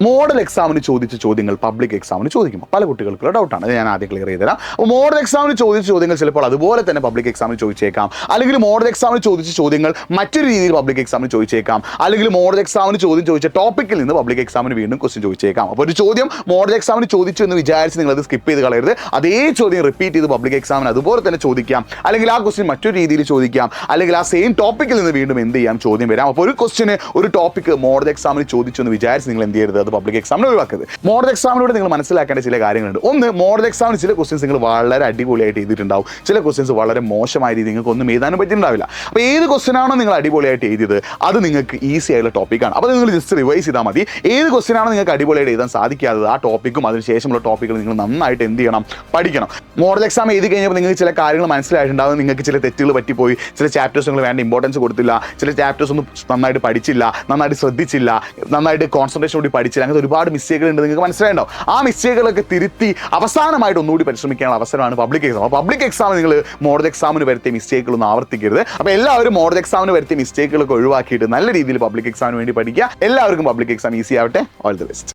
Model എക്സാമിന് ചോദിച്ച ചോദ്യങ്ങൾ പബ്ലിക് എക്സാമിന് ചോദിക്കുമ്പോൾ പല കുട്ടികൾക്കുള്ള ഡൗട്ടാണ്, അത് ഞാൻ ആദ്യം ക്ലിയർ ചെയ്ത് തരാം. അപ്പോൾ മോഡൽ എക്സാമിന് ചോദിച്ച ചോദ്യങ്ങൾ ചിലപ്പോൾ അതുപോലെ തന്നെ പബ്ലിക് എക്സാമിന് ചോദിച്ചേക്കാം, അല്ലെങ്കിൽ മോഡൽ എക്സാമിന് ചോദിച്ച ചോദ്യങ്ങൾ മറ്റൊരു രീതിയിൽ പബ്ലിക് എക്സാമിന് ചോദിച്ചേക്കാം, അല്ലെങ്കിൽ മോഡൽ എക്സാമിന് ചോദിച്ച ടോപ്പിക്കിൽ നിന്ന് പബ്ലിക് എക്സാമിന് വീണ്ടും ക്വസ്റ്റ്യൻ ചോദിച്ചേക്കാം. അപ്പോൾ ഒരു ചോദ്യം മോഡൽ എക്സാമിന് ചോദിച്ചു എന്ന് വിചാരിച്ച് നിങ്ങൾ അത് സ്കിപ്പ് ചെയ്ത് കളയരുത്. അതേ ചോദ്യം റിപ്പീറ്റ് ചെയ്ത് പബ്ലിക് എക്സാമിന് അതുപോലെ തന്നെ ചോദിക്കാം, അല്ലെങ്കിൽ ആ ക്വസ്റ്റ്യൻ മറ്റൊരു രീതിയിൽ ചോദിക്കാം, അല്ലെങ്കിൽ ആ സെയിം ടോപ്പിക്കിൽ നിന്ന് വീണ്ടും എന്ത് ചെയ്യാം, ചോദ്യം വരാം. അപ്പോൾ ഒരു ക്വസ്റ്റ്യന് ഒരു ടോപ്പിക്ക് മോഡൽ എക്സാമിന് ചോദിച്ചു എന്ന് വിചാരിച്ച് നിങ്ങൾ എന്ത് ചെയ്യരുത്, അത് പബ്ലിക് എക്സാമിന് ഒഴിവാക്കരുത്. മോഡൽ എക്സാമിലൂടെ നിങ്ങൾ മനസ്സിലാക്കേണ്ട ചില കാര്യങ്ങളുണ്ട്. ഒന്ന്, മോഡൽ എക്സാമിന് ചില ക്വസ്റ്റ്യൻസ് നിങ്ങൾ വളരെ അടിപൊളിയായിട്ട് എഴുതിയിട്ടുണ്ടാവും, ചില ക്വസ്റ്റ്യൻസ് വളരെ മോശമായ രീതിയിൽ നിങ്ങൾക്ക് ഒന്നും എഴുതാനും പറ്റിയിട്ടുണ്ടാവില്ല. അപ്പോൾ ഏത് ക്വസ്റ്റ്യൻ ആണോ നിങ്ങൾ അടിപൊളിയായിട്ട് എഴുതിയത് അത് നിങ്ങൾക്ക് ഈസി ആയിട്ടുള്ള ടോപ്പിക്കാണ്. അപ്പോൾ നിങ്ങൾ ജസ്റ്റ് റിവൈസ് ചെയ്താൽ മതി. ഏത് ക്വസ്റ്റ്യൻ ആണോ നിങ്ങൾക്ക് അടിപൊളിയായിട്ട് എഴുതാൻ സാധിക്കാത്തത് ആ ടോപ്പിക്കും അതിനുശേഷമുള്ള ടോപ്പിക്കുകൾ നിങ്ങൾ നന്നായിട്ട് എന്ത് ചെയ്യണം, പഠിക്കണം. മോഡൽ എക്സാം എഴുതി കഴിഞ്ഞപ്പോൾ നിങ്ങൾക്ക് ചില കാര്യങ്ങൾ മനസ്സിലായിട്ടുണ്ടാവും, നിങ്ങൾക്ക് ചില തെറ്റുകൾ പറ്റിപ്പോയി, ചില ചാപ്റ്റേഴ്സ് നിങ്ങൾ വേണ്ട ഇമ്പോർട്ടൻസ് കൊടുത്തില്ല, ചില ചാപ്റ്റേഴ്സ് ഒന്നും നന്നായിട്ട് പഠിച്ചില്ല, നന്നായിട്ട് ശ്രദ്ധിച്ചില്ല, നന്നായിട്ട് കോൺസെൻട്രേഷൻ കൂടി പഠിച്ചില്ല, അങ്ങനത്തെ ഒരുപാട് മിസ്റ്റേക്കുകൾ ഉണ്ട് നിങ്ങൾക്ക് മനസ്സിലായിട്ടുണ്ടാവും. ആ മിസ്റ്റേക്കുകളൊക്കെ തിരുത്തി അവസാനമായിട്ട് ഒന്നുകൂടി പരിശ്രമിക്കാനുള്ള അവസരമാണ് പബ്ലിക് എക്സാം. അപ്പോൾ പബ്ലിക് എക്സാം നിങ്ങൾ മോഡൽ എക്സാമിന് വരുത്തിയ മിസ്റ്റേക്കുകളൊന്നും ആവർത്തിക്കരുത്. അപ്പോൾ എല്ലാവരും മോഡൽ എക്സാമിന് വരുത്തിയ മിസ്റ്റേക്കുകളൊക്കെ ഒഴിവാക്കിയിട്ട് നല്ല രീതിയിൽ പബ്ലിക് എക്സാമിന് വേണ്ടി പഠിക്കുക. എല്ലാവർക്കും പബ്ലിക് എക്സാം ഈസി ആവട്ടെ. All the best.